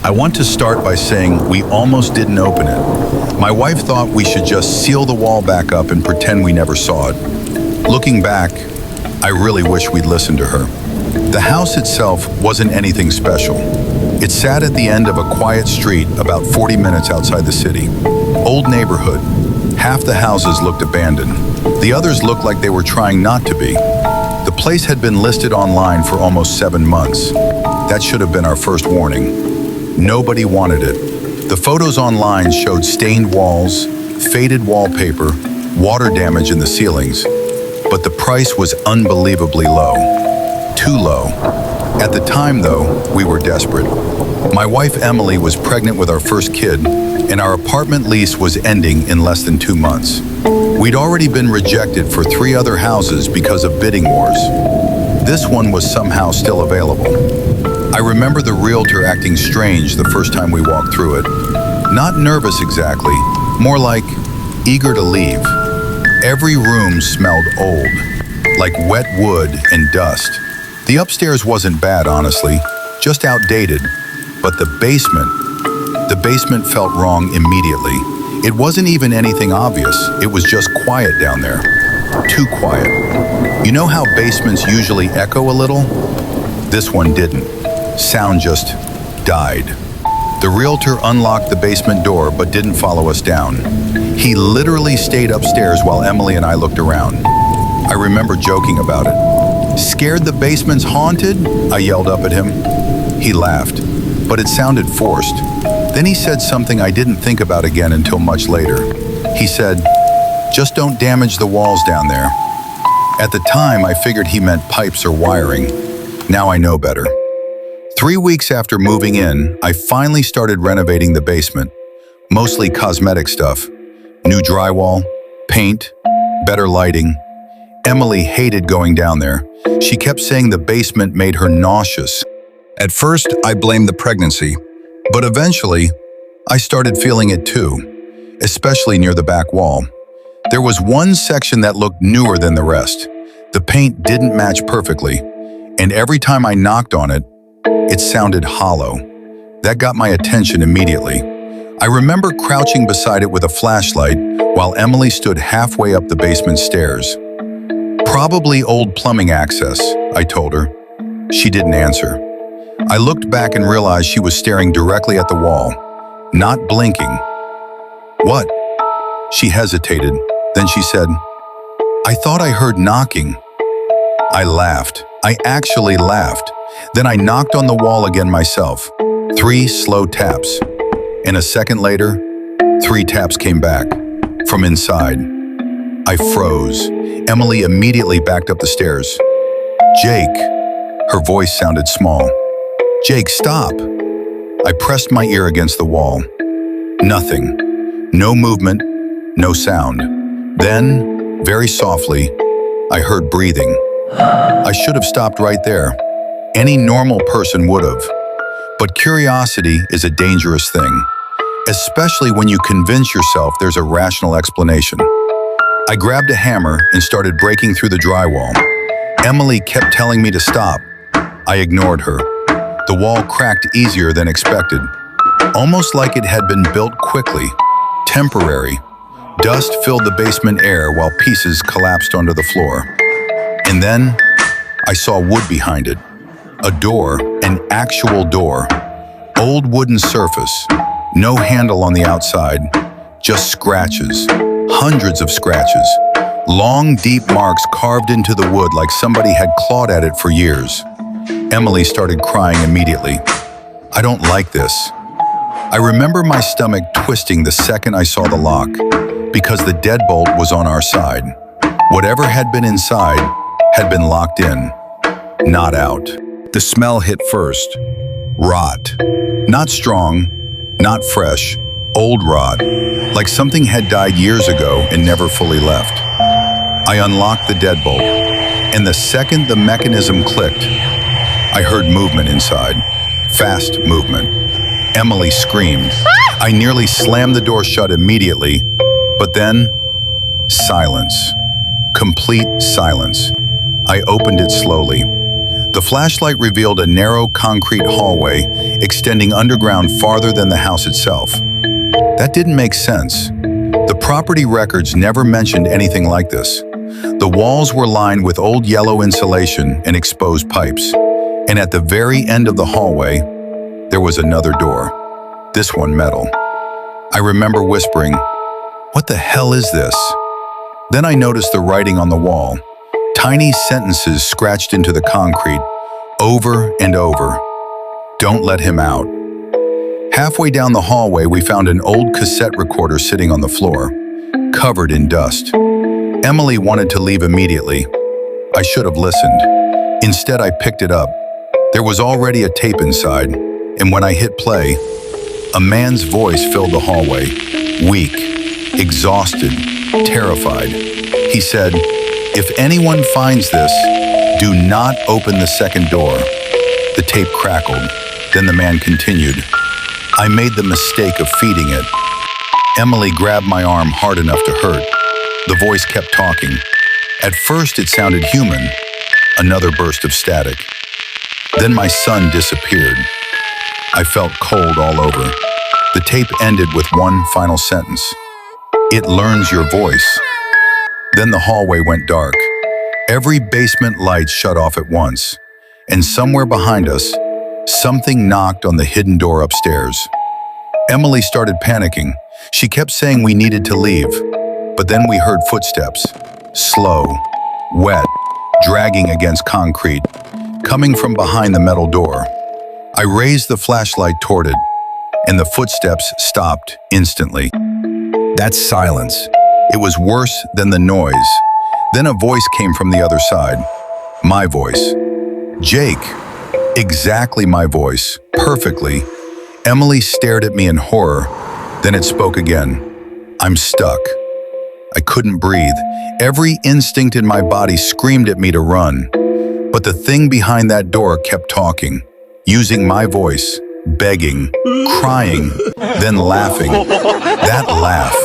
I want to start by saying we almost didn't open it. My wife thought we should just seal the wall back up and pretend we never saw it. Looking back, I really wish we'd listened to her. The house itself wasn't anything special. It sat at the end of a quiet street about 40 minutes outside the city. Old neighborhood. Half the houses looked abandoned. The others looked like they were trying not to be. The place had been listed online for almost 7 months. That should have been our first warning. Nobody wanted it. The photos online showed stained walls, faded wallpaper, water damage in the ceilings, but the price was unbelievably low. Too low. At the time, though, we were desperate. My wife Emily was pregnant with our first kid, and our apartment lease was ending in less than 2 months. We'd already been rejected for 3 other houses because of bidding wars. This one was somehow still available. I remember the realtor acting strange the first time we walked through it. Not nervous exactly, more like eager to leave. Every room smelled old, like wet wood and dust. The upstairs wasn't bad, honestly, just outdated. But the basement felt wrong immediately. It wasn't even anything obvious. It was just quiet down there. Too quiet. You know how basements usually echo a little? This one didn't. Sound just died. The realtor unlocked the basement door but didn't follow us down. He literally stayed upstairs while Emily and I looked around. I remember joking about it. "Scared the basement's haunted?" I yelled up at him. He laughed, but it sounded forced. Then he said something I didn't think about again until much later. He said, "Just don't damage the walls down there." At the time, I figured he meant pipes or wiring. Now I know better. 3 weeks after moving in, I finally started renovating the basement. Mostly cosmetic stuff. New drywall, paint, better lighting. Emily hated going down there. She kept saying the basement made her nauseous. At first, I blamed the pregnancy, but eventually, I started feeling it too, especially near the back wall. There was one section that looked newer than the rest. The paint didn't match perfectly, and every time I knocked on it, it sounded hollow. That got my attention immediately. I remember crouching beside it with a flashlight while Emily stood halfway up the basement stairs. "Probably old plumbing access," I told her. She didn't answer. I looked back and realized she was staring directly at the wall, not blinking. "What?" She hesitated. Then she said, "I thought I heard knocking." I laughed. I actually laughed. Then I knocked on the wall again myself. 3 slow taps. And a second later, 3 taps came back from inside. I froze. Emily immediately backed up the stairs. "Jake." Her voice sounded small. "Jake, stop." I pressed my ear against the wall. Nothing. No movement, no sound. Then, very softly, I heard breathing. I should have stopped right there. Any normal person would have. But curiosity is a dangerous thing, especially when you convince yourself there's a rational explanation. I grabbed a hammer and started breaking through the drywall. Emily kept telling me to stop. I ignored her. The wall cracked easier than expected, almost like it had been built quickly, temporary. Dust filled the basement air while pieces collapsed onto the floor. And then I saw wood behind it. A door, an actual door. Old wooden surface, no handle on the outside, just scratches, hundreds of scratches. Long, deep marks carved into the wood like somebody had clawed at it for years. Emily started crying immediately. "I don't like this." I remember my stomach twisting the second I saw the lock, because the deadbolt was on our side. Whatever had been inside had been locked in, not out. The smell hit first. Rot. Not strong, not fresh, old rot, like something had died years ago and never fully left. I unlocked the deadbolt, and the second the mechanism clicked, I heard movement inside. Fast movement. Emily screamed. I nearly slammed the door shut immediately, but then, silence. Complete silence. I opened it slowly. The flashlight revealed a narrow concrete hallway extending underground farther than the house itself. That didn't make sense. The property records never mentioned anything like this. The walls were lined with old yellow insulation and exposed pipes. And at the very end of the hallway, there was another door. This one metal. I remember whispering, "What the hell is this?" Then I noticed the writing on the wall. Tiny sentences scratched into the concrete, over and over. "Don't let him out." Halfway down the hallway, we found an old cassette recorder sitting on the floor, covered in dust. Emily wanted to leave immediately. I should have listened. Instead, I picked it up. There was already a tape inside, and when I hit play, a man's voice filled the hallway, weak, exhausted, terrified. He said, "If anyone finds this, do not open the second door." The tape crackled. Then the man continued, "I made the mistake of feeding it." Emily grabbed my arm hard enough to hurt. The voice kept talking. At first it sounded human. Another burst of static. Then my son disappeared. I felt cold all over. The tape ended with one final sentence. "It learns your voice." Then the hallway went dark. Every basement light shut off at once. And somewhere behind us, something knocked on the hidden door upstairs. Emily started panicking. She kept saying we needed to leave. But then we heard footsteps. Slow, wet, dragging against concrete, coming from behind the metal door. I raised the flashlight toward it, and the footsteps stopped instantly. That silence. It was worse than the noise. Then a voice came from the other side. My voice. "Jake." Exactly my voice. Perfectly. Emily stared at me in horror. Then it spoke again. "I'm stuck." I couldn't breathe. Every instinct in my body screamed at me to run. But the thing behind that door kept talking, using my voice, begging, crying, then laughing. That laugh.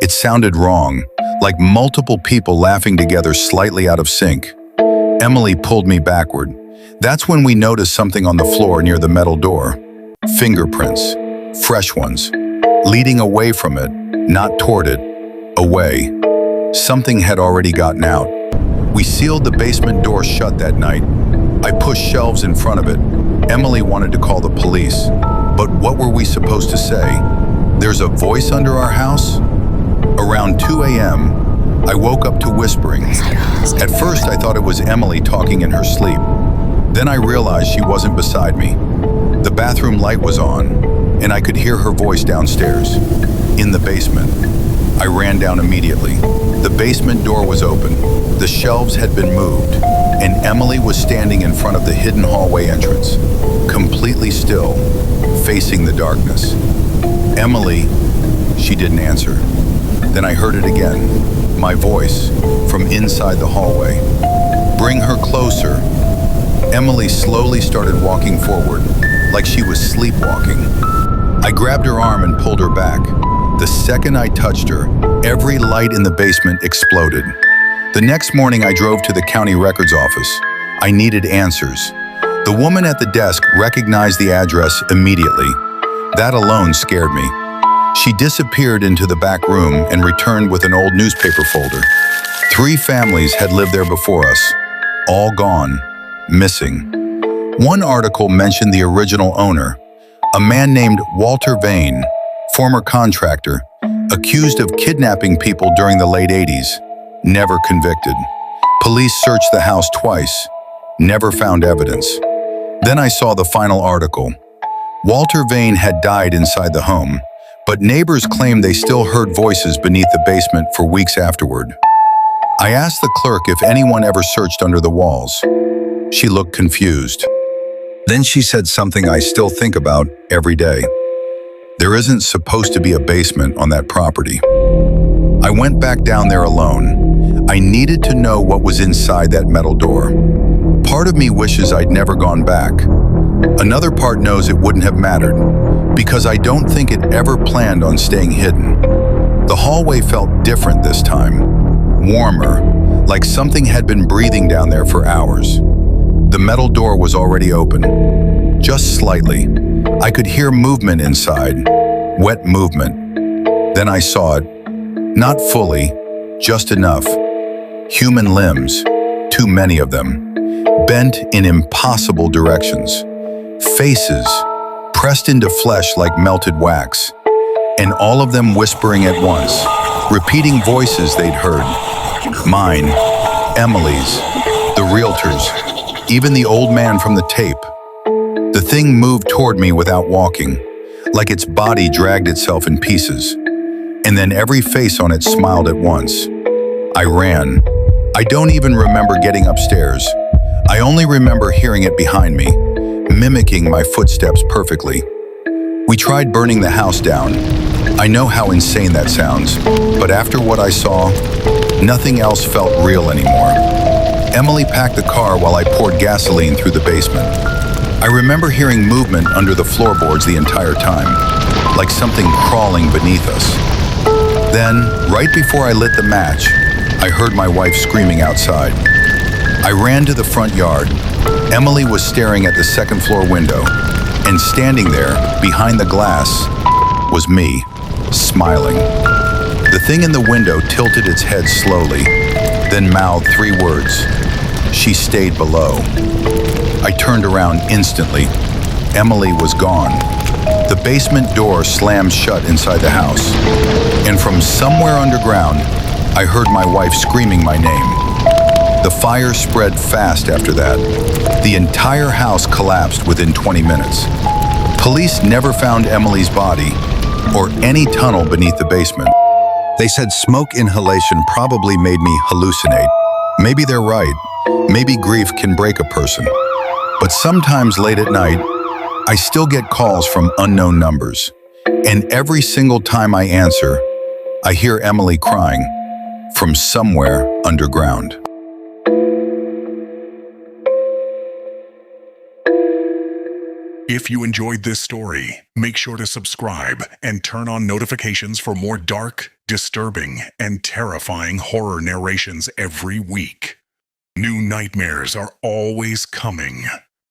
It sounded wrong, like multiple people laughing together slightly out of sync. Emily pulled me backward. That's when we noticed something on the floor near the metal door. Fingerprints, fresh ones, leading away from it, not toward it, away. Something had already gotten out. We sealed the basement door shut that night. I pushed shelves in front of it. Emily wanted to call the police. But what were we supposed to say? There's a voice under our house? Around 2 a.m., I woke up to whispering. At first, I thought it was Emily talking in her sleep. Then I realized she wasn't beside me. The bathroom light was on, and I could hear her voice downstairs, in the basement. I ran down immediately. The basement door was open. The shelves had been moved, and Emily was standing in front of the hidden hallway entrance, completely still, facing the darkness. "Emily," she didn't answer. Then I heard it again, my voice, from inside the hallway. "Bring her closer." Emily slowly started walking forward, like she was sleepwalking. I grabbed her arm and pulled her back. The second I touched her, every light in the basement exploded. The next morning, I drove to the county records office. I needed answers. The woman at the desk recognized the address immediately. That alone scared me. She disappeared into the back room and returned with an old newspaper folder. 3 families had lived there before us, all gone, missing. One article mentioned the original owner, a man named Walter Vane, former contractor, accused of kidnapping people during the late 80s, never convicted. Police searched the house twice, never found evidence. Then I saw the final article. Walter Vane had died inside the home, but neighbors claimed they still heard voices beneath the basement for weeks afterward. I asked the clerk if anyone ever searched under the walls. She looked confused. Then she said something I still think about every day. There isn't supposed to be a basement on that property. I went back down there alone. I needed to know what was inside that metal door. Part of me wishes I'd never gone back. Another part knows it wouldn't have mattered, because I don't think it ever planned on staying hidden. The hallway felt different this time, warmer, like something had been breathing down there for hours. The metal door was already open, just slightly. I could hear movement inside, wet movement. Then I saw it, not fully, just enough. Human limbs, too many of them, bent in impossible directions. Faces, pressed into flesh like melted wax, and all of them whispering at once, repeating voices they'd heard. Mine, Emily's, the realtor's, even the old man from the tape. The thing moved toward me without walking, like its body dragged itself in pieces. And then every face on it smiled at once. I ran. I don't even remember getting upstairs. I only remember hearing it behind me, mimicking my footsteps perfectly. We tried burning the house down. I know how insane that sounds, but after what I saw, nothing else felt real anymore. Emily packed the car while I poured gasoline through the basement. I remember hearing movement under the floorboards the entire time, like something crawling beneath us. Then, right before I lit the match, I heard my wife screaming outside. I ran to the front yard. Emily was staring at the second floor window, and standing there, behind the glass, was me, smiling. The thing in the window tilted its head slowly, then mouthed 3 words. She stayed below. I turned around instantly. Emily was gone. The basement door slammed shut inside the house, and from somewhere underground, I heard my wife screaming my name. The fire spread fast after that. The entire house collapsed within 20 minutes. Police never found Emily's body or any tunnel beneath the basement. They said smoke inhalation probably made me hallucinate. Maybe they're right. Maybe grief can break a person. But sometimes late at night, I still get calls from unknown numbers. And every single time I answer, I hear Emily crying from somewhere underground. If you enjoyed this story, make sure to subscribe and turn on notifications for more dark, disturbing, and terrifying horror narrations every week. New nightmares are always coming.